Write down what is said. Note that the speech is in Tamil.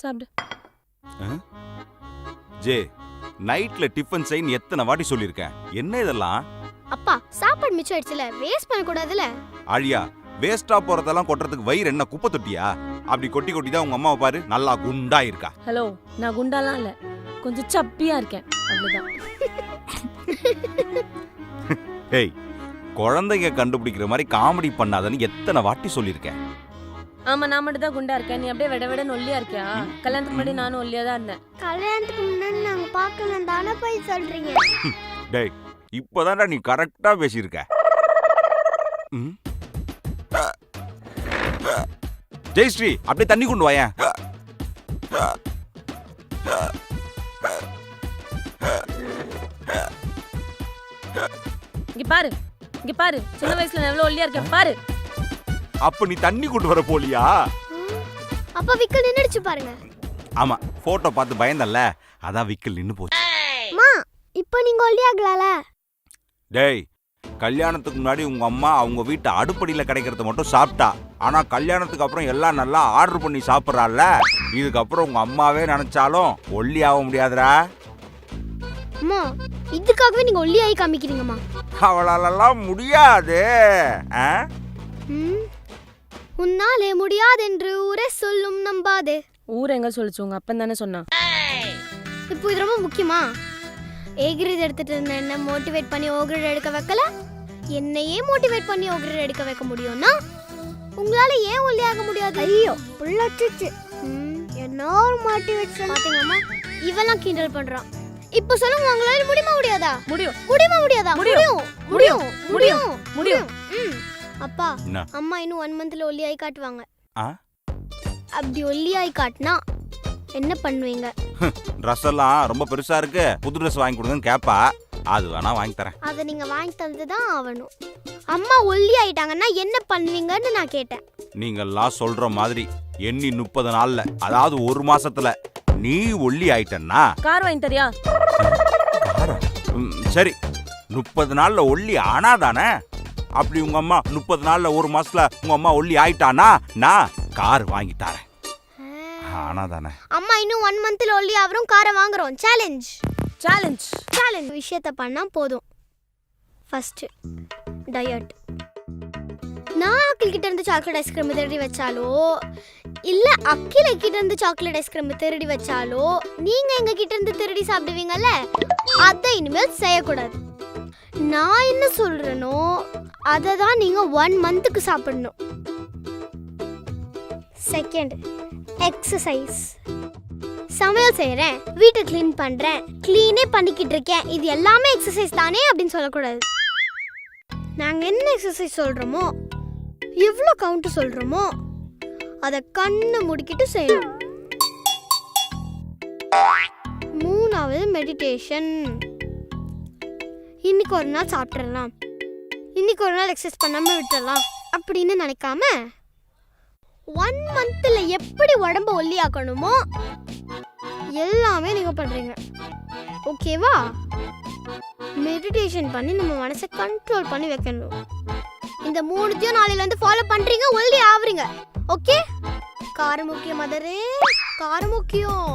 சாப்பிடு. ஜே, நைட்ல டிஃபன் செய்யன்னு எத்தனை வாட்டி சொல்லிருக்கேன். என்ன இதெல்லாம்? அப்பா சாப்பாடு மிச்சம் ஆயிடுச்சுல, வேஸ்ட் பண்ண கூடாதுல. ஆழியா, வேஸ்டா போறதெல்லாம் கொட்டுறதுக்கு வயிறு என்ன குப்பை தொட்டியா? அப்படி கொட்டி கொட்டி தான் உங்க அம்மாவை பாரு நல்லா குண்டா இருக்கா. ஹலோ, நான் குண்டாலாம் இல்ல, கொஞ்சம் சப்பியா இருக்கேன், அவ்வளவுதான். ஏய், குழந்தைங்க கண்டுபிடிக்கிற மாதிரி காமெடி பண்ணாதன்னு எத்தனை வாட்டி சொல்லிருக்கேன். ஆமா, நான் மட்டும் தான் குண்டா இருக்கேன், நீ அப்படியே விட விட ஒல்லியா இருக்கியா? கல்யாணத்துக்கு முன்னாடி நானும் ஒல்லியா தான் இருந்தேன். கல்யாணத்துக்கு முன்னாடி நாங்க பார்க்கலாம் தானே போய் சொல்றீங்க. டேய், இப்போதான்டா நீ கரெக்டா பேசியிருக்க. ஜெயஸ்ரீ, அப்படியே தண்ணி கொண்டு வாயேன். இங்க பாரு, இங்க பாரு, சின்ன வயசுல நான் எவ்வளவு ஒல்லியா இருக்கேன் பாரு. அப்ப நீ தண்ணி கொண்டு வர போலியா? அப்ப விக்கல் நின்னுடுச்சு பாருங்க. ஆமா, போட்டோ பார்த்து பயந்தல்ல, அதான் விக்கல் நின்னு போச்சு. அம்மா, இப்போ நீங்க ஒல்லியாகலால. டேய், கல்யாணத்துக்கு முன்னாடி உங்க அம்மா அவங்க வீட்டு அடுப்படியில கிடைக்கிறத மட்டும் சாப்பிட்டா. ஆனா கல்யாணத்துக்கு அப்புறம் எல்லாம் நல்லா ஆர்டர் பண்ணி சாப்பிட்றாள்ல. இதுக்கப்புறம் உங்க அம்மாவே நினைச்சாலும் ஒல்லி ஆக முடியாதுடா. அம்மா, இதுக்காகவே நீங்க ஒல்லியாகி காமிக்கிறீங்கம்மா. அவளாலெல்லாம் முடியாது. உன்னாலே முடியாதென்று ஊரே சொல்லும் நம்பாதே. ஊர் எங்க சொல்லிச்சு? உங்க அப்பன் தானே சொன்னான். இப்போ இது ரொம்ப முக்கியமா? ஏ கிரேட் எடுத்துட்டு இருந்த என்ன மோட்டிவேட் பண்ணி ஓ கிரேட் எடுக்க வைக்கல, என்னையே மோட்டிவேட் பண்ணி ஓ கிரேட் எடுக்க வைக்க முடியும்னா உங்களால ஏன் ஒல்லியாக முடியாது? ஐயோ புள்ளச்சிச்சு, என்ன ஒரு மோட்டிவேஷன் பாத்தீங்கம்மா. இவெல்லாம் கிண்டல் பண்றான். இப்போ சொல்லுங்க, உங்களால முடியுமா முடியாதா? முடியும். முடியுமா முடியாதா? முடியும் முடியும் முடியும் முடியும். அப்பா, அம்மா இன்னும் 1 மந்த்ல ஒல்லியாகி காட்டுவாங்க. அப்படி ஒல்லியாகி காட்டினா என்ன பண்ணுவீங்க? ட்ரெஸ் எல்லாம் ரொம்ப பெருசா இருக்கு, புது ட்ரெஸ் வாங்கி கொடுங்கன்னு கேப்பா. அது வேணா வாங்கி தரேன். அதை நீங்க வாங்கி தந்துதான் ஆகணும். அம்மா ஒல்லி ஆயிட்டாங்கன்னா என்ன பண்ணுவீங்கன்னு நான் கேட்டேன். நீங்க எல்லாம் சொல்ற மாதிரி எண்ணி 30 நாள்ல, அதாவது 1 மாசத்துல நீ ஒல்லி ஆயிட்டன்னா கார் வாங்கி தரியா? சரி, 30 நாள்ல ஒல்லி ஆனாதானே. அப்படி உங்க அம்மா 30 நாள்ல 1 மாசத்துல உங்க அம்மா ஒல்லி ஆயிட்டானா நான் கார் வாங்கி தரேன். ஆனாதானே. அம்மா இன்னும் 1 மந்த்ல ஒல்லி ஆவறோம், காரை வாங்குறோம். Challenge challenge challenge. விஷயத்தை பண்ணா போதும். First diet. நான் அக்கில் கிட்ட இருந்து சாக்லேட் ஐஸ்கிரீம் திருடி வச்சாலோ, இல்ல அக்கில கிட்ட இருந்து சாக்லேட் ஐஸ்கிரீம் திருடி வச்சாலோ நீங்க எங்க கிட்ட இருந்து திருடி சாப்பிடுவீங்கல்ல, அதை இனிமேல் செய்யக்கூடாது. நான் என்ன சொல்றேனோ அதை தான் நீங்க 1 மந்த்துக்கு சாப்பிடணும். Second, exercise. சமையல் செய்யறேன், வீட்டை கிளீன் பண்றேன், கிளீனே பண்ணிக்கிட்டு இருக்கேன், இது எல்லாமே எக்ஸசைஸ் தானே அப்படின்னு சொல்லக்கூடாது. நாங்க என்ன எக்ஸசைஸ் சொல்றோமோ, எவ்வளோ கவுண்ட் சொல்றோமோ அதை கண்ணை முடிக்கிட்டு செய்யணும். 3வது மெடிடேஷன். இன்னைக்கு ஒரு நாள் சாப்பிட்றலாம், இன்னைக்கு ஒரு நாள் எக்ஸசைஸ் பண்ணாம விட்டுறலாம் அப்படின்னு நினைக்காம 1 மந்த்ல எப்படி உடம்ப ஒல்லியாக்கணுமோ எல்லாமே நீங்க பண்றீங்க. ஓகேவா? மெடிடேஷன் பண்ணி நம்ம மனசை கண்ட்ரோல் பண்ணி வைக்கணும். இந்த 3த்தையும் நாளையில இருந்து ஃபாலோ பண்றீங்க, ஒல்லி ஆவறீங்க. ஓகே? காரம் முக்கியம் மதரே, காரம் முக்கியம்.